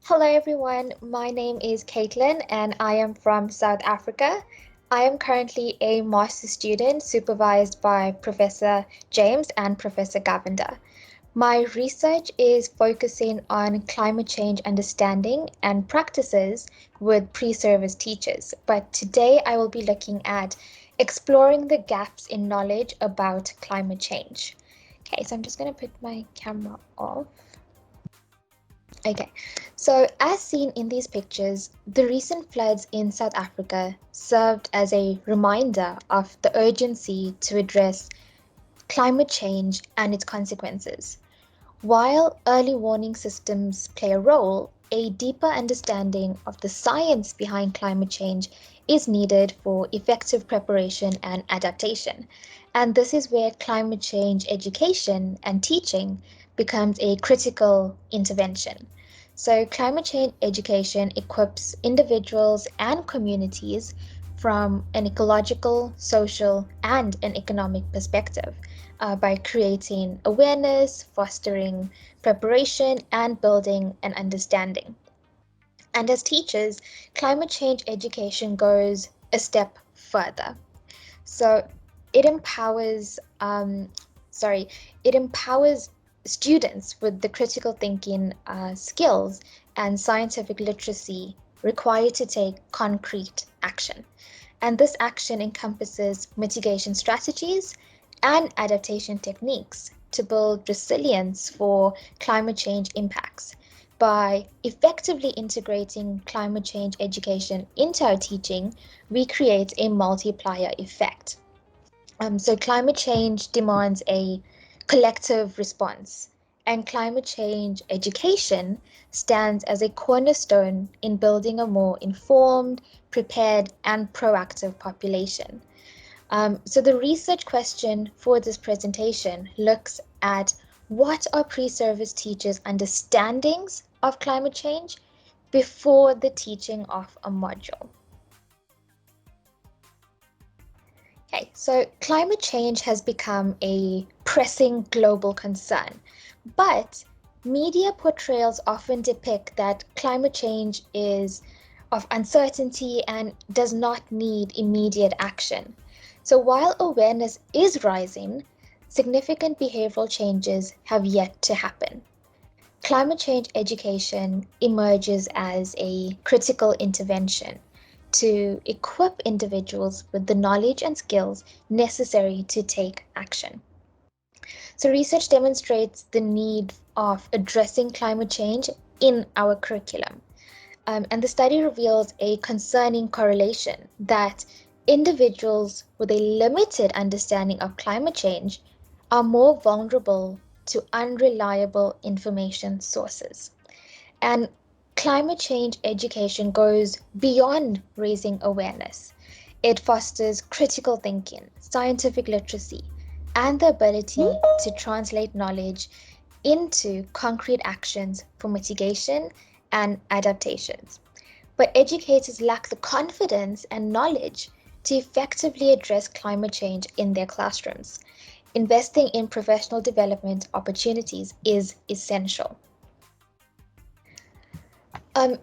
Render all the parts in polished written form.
Hello everyone, my name is Caitlin and I am from South Africa. I am currently a master's student supervised by Professor James and Professor Govender. My research is focusing on climate change understanding and practices with pre-service teachers, but today I will be looking at exploring the gaps in knowledge about climate change. Okay, so I'm just going to put my camera off. Okay, so as seen in these pictures, the recent floods in South Africa served as a reminder of the urgency to address climate change and its consequences. While early warning systems play a role, a deeper understanding of the science behind climate change is needed for effective preparation and adaptation. And this is where climate change education and teaching becomes a critical intervention. So climate change education equips individuals and communities from an ecological, social, and an economic perspective by creating awareness, fostering preparation, and building an understanding. And as teachers, climate change education goes a step further. So it empowers students with the critical thinking skills and scientific literacy required to take concrete action. And this action encompasses mitigation strategies and adaptation techniques to build resilience for climate change impacts. By effectively integrating climate change education into our teaching, we create a multiplier effect. So climate change demands a collective response, and climate change education stands as a cornerstone in building a more informed, prepared, and proactive population. So the research question for this presentation looks at what are pre-service teachers' understandings of climate change before the teaching of a module. Okay, so climate change has become a pressing global concern, but media portrayals often depict that climate change is of uncertainty and does not need immediate action. So while awareness is rising, significant behavioral changes have yet to happen. Climate change education emerges as a critical intervention to equip individuals with the knowledge and skills necessary to take action. So research demonstrates the need of addressing climate change in our curriculum. And the study reveals a concerning correlation that individuals with a limited understanding of climate change are more vulnerable to unreliable information sources. And climate change education goes beyond raising awareness. It fosters critical thinking, scientific literacy, and the ability to translate knowledge into concrete actions for mitigation and adaptations. But educators lack the confidence and knowledge to effectively address climate change in their classrooms. Investing in professional development opportunities is essential.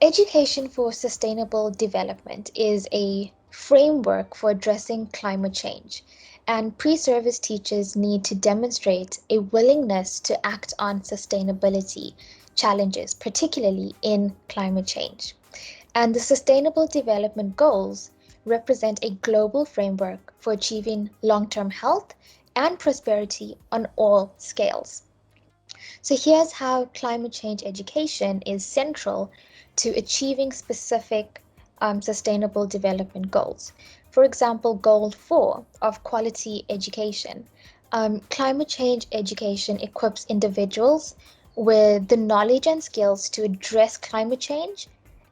Education for Sustainable Development is a framework for addressing climate change, and pre-service teachers need to demonstrate a willingness to act on sustainability challenges, particularly in climate change. And the Sustainable Development Goals represent a global framework for achieving long-term health and prosperity on all scales. So here's how climate change education is central to achieving specific sustainable development goals. For example, goal 4 of quality education. Climate change education equips individuals with the knowledge and skills to address climate change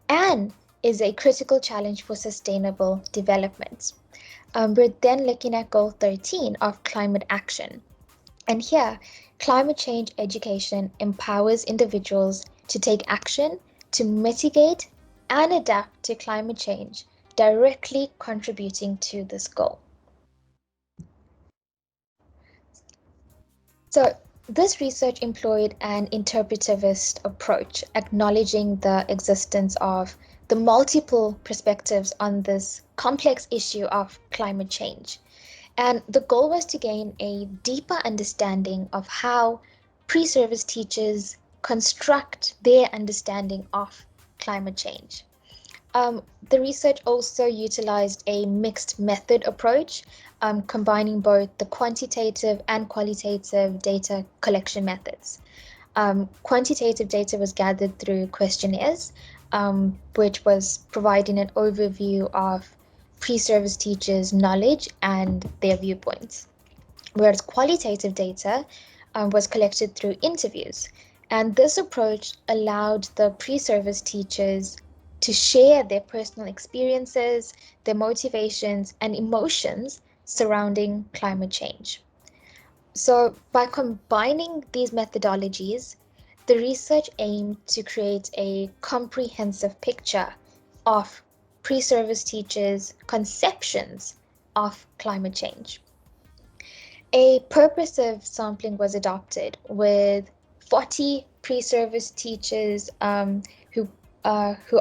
and is a critical challenge for sustainable development. We're then looking at goal 13 of climate action. And here, climate change education empowers individuals to take action to mitigate and adapt to climate change, directly contributing to this goal. So, this research employed an interpretivist approach, acknowledging the existence of the multiple perspectives on this complex issue of climate change. And the goal was to gain a deeper understanding of how pre-service teachers construct their understanding of climate change. The research also utilized a mixed method approach, combining both the quantitative and qualitative data collection methods. Quantitative data was gathered through questionnaires, which was providing an overview of pre-service teachers' knowledge and their viewpoints, whereas qualitative data was collected through interviews. And this approach allowed the pre-service teachers to share their personal experiences, their motivations, and emotions surrounding climate change. So, by combining these methodologies, the research aimed to create a comprehensive picture of pre-service teachers' conceptions of climate change. A purposive sampling was adopted with 40 pre-service teachers who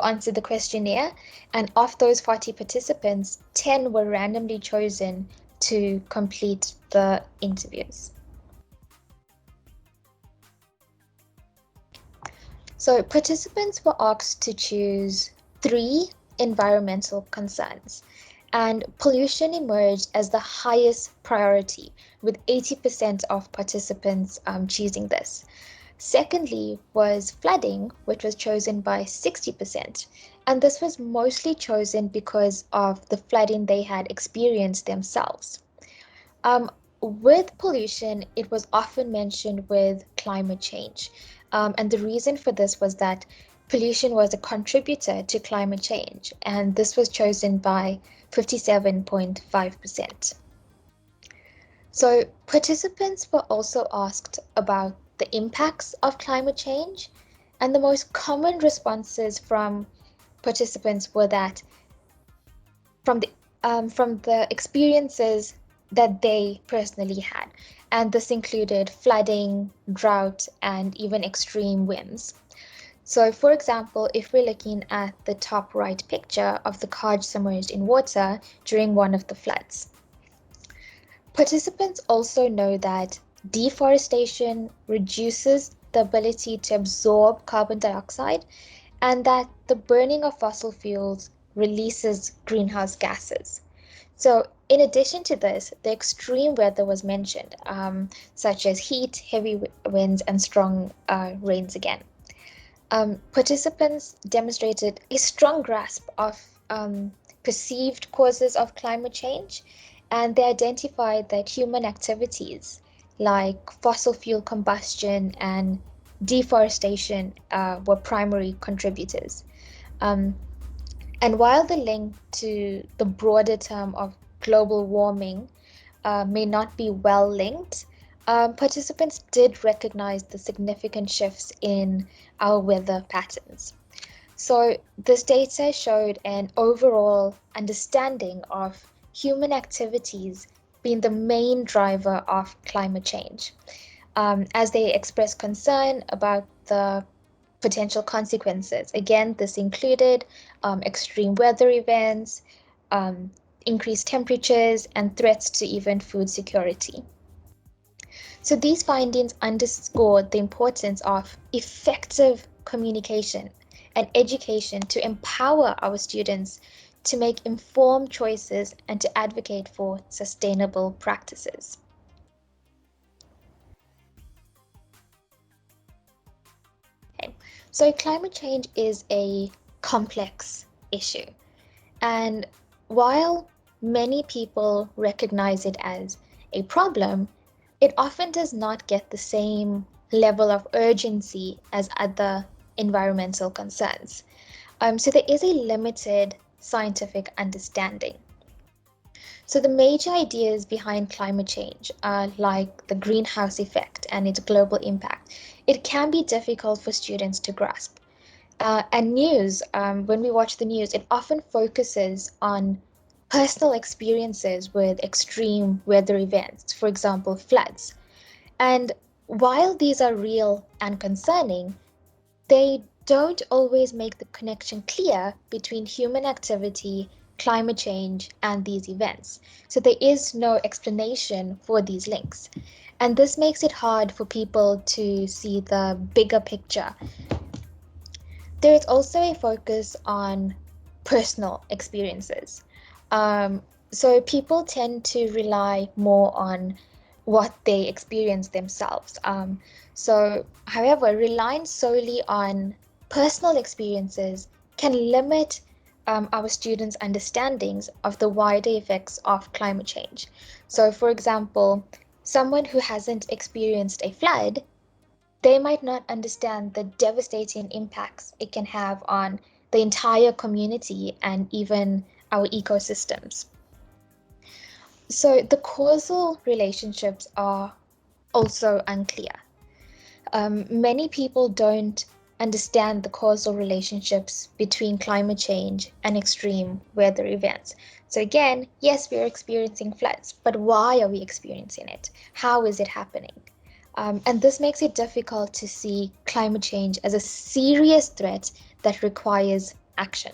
answered the questionnaire, and of those 40 participants, 10 were randomly chosen to complete the interviews. So participants were asked to choose 3 environmental concerns, and pollution emerged as the highest priority, with 80% of participants choosing this. Secondly was flooding, which was chosen by 60%, and this was mostly chosen because of the flooding they had experienced themselves. With pollution, it was often mentioned with climate change, and the reason for this was that pollution was a contributor to climate change, and this was chosen by 57.5%. So participants were also asked about the impacts of climate change, and the most common responses from participants were that from the experiences that they personally had, and this included flooding, drought, and even extreme winds. So, for example, if we're looking at the top right picture of the car submerged in water during one of the floods. Participants also know that deforestation reduces the ability to absorb carbon dioxide, and that the burning of fossil fuels releases greenhouse gases. So, in addition to this, the extreme weather was mentioned, such as heat, heavy winds, and strong rains again. Participants demonstrated a strong grasp of perceived causes of climate change, and they identified that human activities like fossil fuel combustion and deforestation were primary contributors. Um, and while the link to the broader term of global warming may not be well linked, participants did recognize the significant shifts in our weather patterns. So this data showed an overall understanding of human activities being the main driver of climate change, as they expressed concern about the potential consequences. Again, this included extreme weather events, increased temperatures, and threats to even food security. So these findings underscore the importance of effective communication and education to empower our students to make informed choices and to advocate for sustainable practices. So climate change is a complex issue. And while many people recognize it as a problem, it often does not get the same level of urgency as other environmental concerns. So there is a limited scientific understanding. So the major ideas behind climate change are like the greenhouse effect and its global impact. It can be difficult for students to grasp. And news, when we watch the news, it often focuses on personal experiences with extreme weather events, for example, floods. And while these are real and concerning, they don't always make the connection clear between human activity, climate change, and these events. So there is no explanation for these links. And this makes it hard for people to see the bigger picture. There is also a focus on personal experiences. So people tend to rely more on what they experience themselves. However, relying solely on personal experiences can limit our students' understandings of the wider effects of climate change. So, for example, someone who hasn't experienced a flood, they might not understand the devastating impacts it can have on the entire community and even our ecosystems. So the causal relationships are also unclear. Many people don't understand the causal relationships between climate change and extreme weather events. So again, yes, we are experiencing floods, but why are we experiencing it? How is it happening? And this makes it difficult to see climate change as a serious threat that requires action.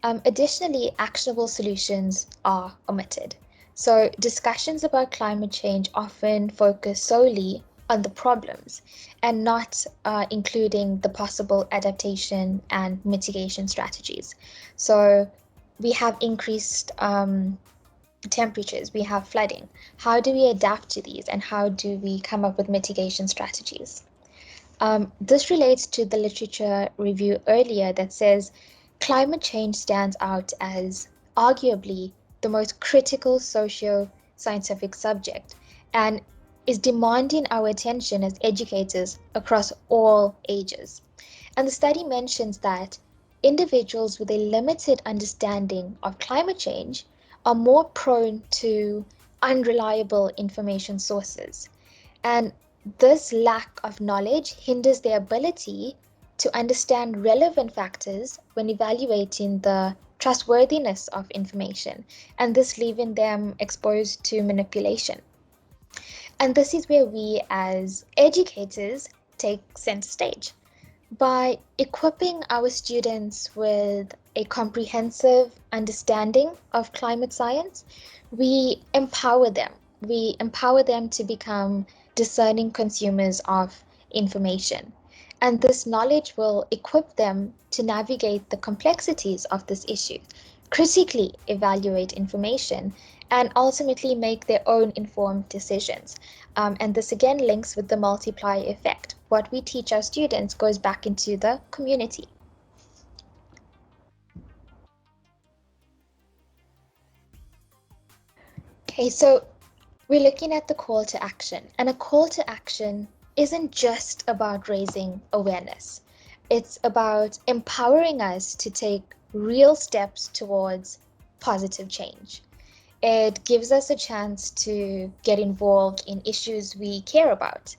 Additionally, actionable solutions are omitted. So discussions about climate change often focus solely on the problems and not including the possible adaptation and mitigation strategies. So we have increased temperatures, we have flooding. How do we adapt to these and how do we come up with mitigation strategies? This relates to the literature review earlier that says climate change stands out as arguably the most critical socio-scientific subject and is demanding our attention as educators across all ages. And the study mentions that individuals with a limited understanding of climate change are more prone to unreliable information sources. And this lack of knowledge hinders their ability to understand relevant factors when evaluating the trustworthiness of information, and this leaving them exposed to manipulation. And this is where we as educators take center stage. By equipping our students with a comprehensive understanding of climate science, we empower them. We empower them to become discerning consumers of information. And this knowledge will equip them to navigate the complexities of this issue, critically evaluate information, and ultimately make their own informed decisions. And this again links with the multiplier effect. What we teach our students goes back into the community. Okay, so we're looking at the call to action, and a call to action isn't just about raising awareness. It's about empowering us to take real steps towards positive change. It gives us a chance to get involved in issues we care about.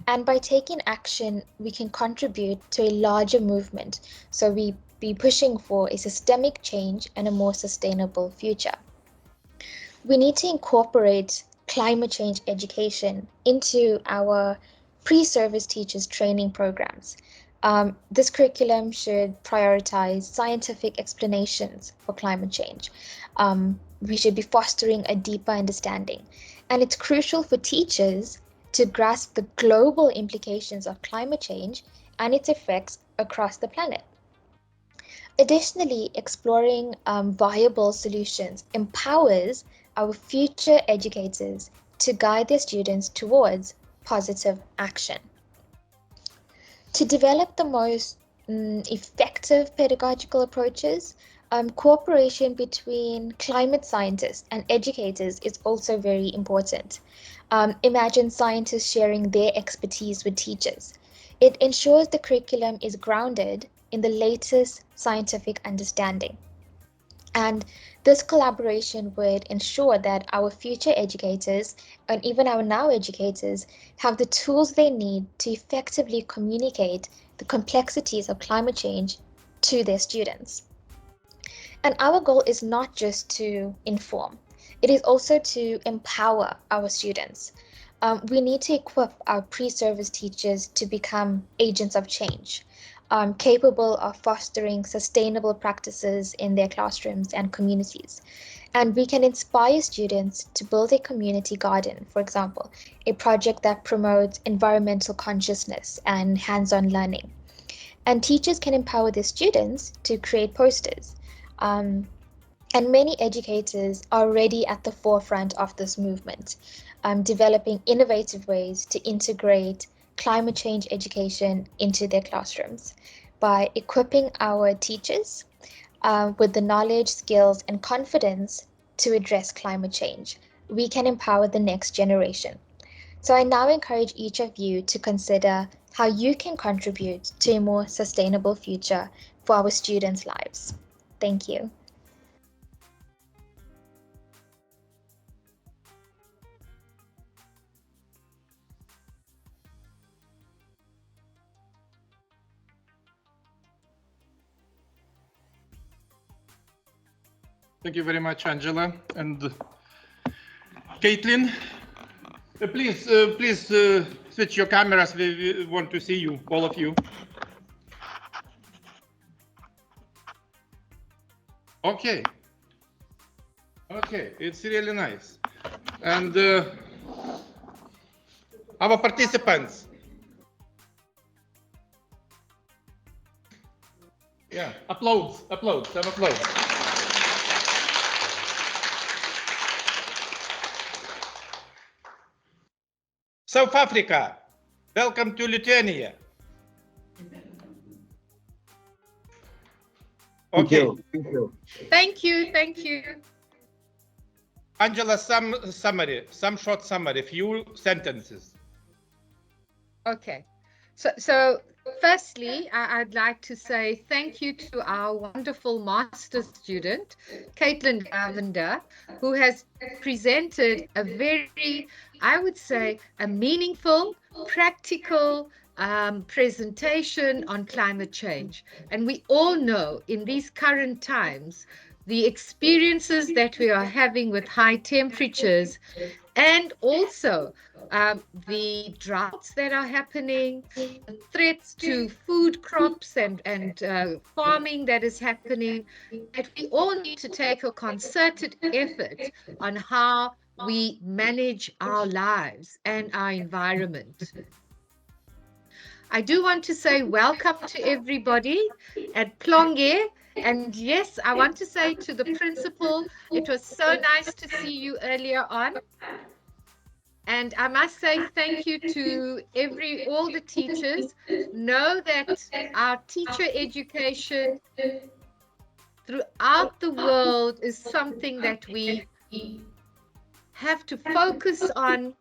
And by taking action, we can contribute to a larger movement. So we be pushing for a systemic change and a more sustainable future. We need to incorporate climate change education into our pre-service teachers training programs. This curriculum should prioritize scientific explanations for climate change. We should be fostering a deeper understanding. And it's crucial for teachers to grasp the global implications of climate change and its effects across the planet. Additionally, exploring viable solutions empowers our future educators to guide their students towards positive action. To develop the most effective pedagogical approaches, cooperation between climate scientists and educators is also very important. Imagine scientists sharing their expertise with teachers. It ensures the curriculum is grounded in the latest scientific understanding. And this collaboration would ensure that our future educators and even our now educators have the tools they need to effectively communicate the complexities of climate change to their students. And our goal is not just to inform, it is also to empower our students. We need to equip our pre-service teachers to become agents of change, capable of fostering sustainable practices in their classrooms and communities. And we can inspire students to build a community garden, for example, a project that promotes environmental consciousness and hands-on learning. And teachers can empower their students to create posters. And many educators are already at the forefront of this movement, developing innovative ways to integrate climate change education into their classrooms by equipping our teachers with the knowledge, skills, and confidence to address climate change. We can empower the next generation. So I now encourage each of you to consider how you can contribute to a more sustainable future for our students' lives. Thank you. Thank you very much, Angela. And Caitlin, please switch your cameras. We want to see you, all of you. Okay. Okay, it's really nice. And our participants. Yeah, applause, some applause. South Africa, welcome to Lithuania. Okay. Thank you. Angela, some short summary, few sentences. Okay. So firstly, I'd like to say thank you to our wonderful master's student, Caitlin Govender, who has presented a very, I would say, a meaningful, practical presentation on climate change. And we all know in these current times, the experiences that we are having with high temperatures and also the droughts that are happening, the threats to food crops and farming that is happening, that we all need to take a concerted effort on how we manage our lives and our environment. I do want to say welcome to everybody at Plungė. And yes, I want to say to the principal, it was so nice to see you earlier on. And I must say thank you to all the teachers. Know that our teacher education throughout the world is something that we have to focus on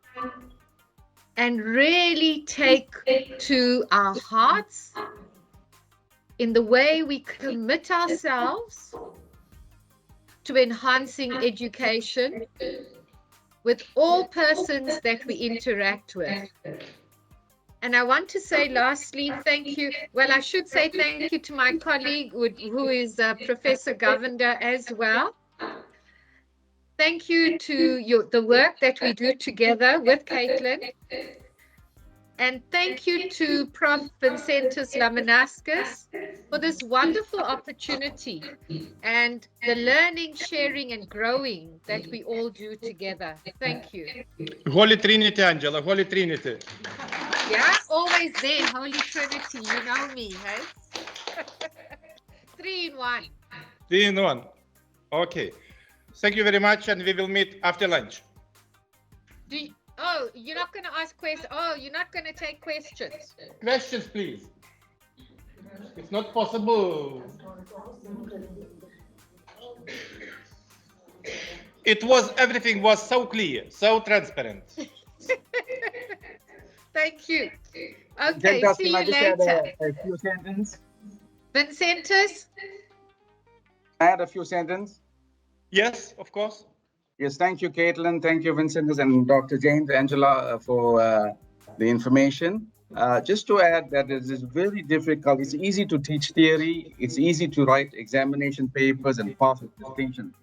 and really take to our hearts in the way we commit ourselves to enhancing education with all persons that we interact with. And I want to say lastly, thank you. Well, I should say thank you to my colleague who is Professor Govender as well. Thank you to the work that we do together with Caitlin. And thank you to Prof. Vincentus Laminauskas for this wonderful opportunity and the learning, sharing, and growing that we all do together. Thank you. Holy Trinity, Angela, Holy Trinity. Yeah, always there, Holy Trinity, you know me, hey? 3 in 1. 3 in 1. Okay. Thank you very much, and we will meet after lunch. Oh, you're not going to ask questions. Oh, you're not going to take questions. Questions, please. It's not possible. Everything was so clear, so transparent. Thank you. Okay, see you later. A few sentences. Vincentus? I had a few sentences. Yes, of course. Yes, thank you, Caitlin. Thank you, Vincent and Dr. James, Angela, for the information. Just to add that it is very difficult. It's easy to teach theory. It's easy to write examination papers and pass with distinction.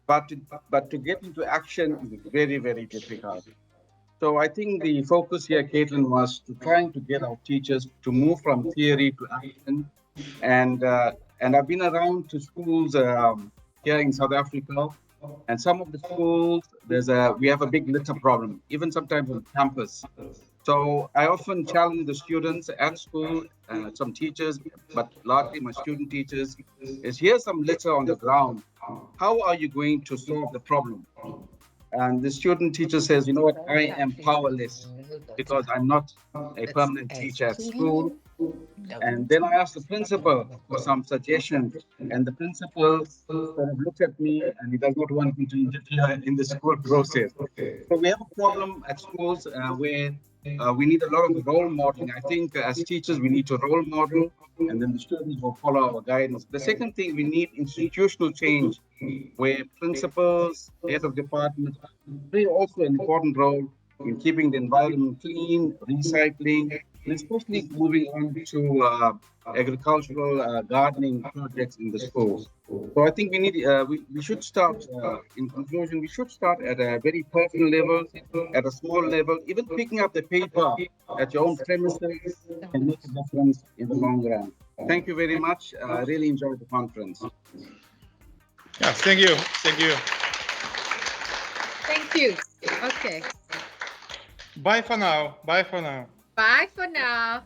But to get into action is very, very difficult. So I think the focus here, Caitlin, was to trying to get our teachers to move from theory to action. And I've been around to schools here in South Africa, and some of the schools, we have a big litter problem, even sometimes on campus. So I often challenge the students at school, some teachers, but largely my student teachers, is here's some litter on the ground. How are you going to solve the problem? And the student teacher says, you know what, I am powerless because I'm not a permanent teacher at school. And then I asked the principal for some suggestions, and the principal sort of looked at me and he does not want me to interfere in the school process. So we have a problem at schools where we need a lot of role modeling. I think as teachers, we need to role model, and then the students will follow our guidance. The second thing, we need institutional change, where principals, head of departments play also an important role in keeping the environment clean, recycling, and especially moving on to agricultural gardening projects in the schools. So I think we need, we should start, in conclusion, we should start at a very personal level, at a small level. Even picking up the paper at your own premises can make a difference in the long run. Thank you very much. I really enjoyed the conference. Yeah, thank you. Thank you. Thank you. Okay. Bye for now. Bye for now. Bye for now.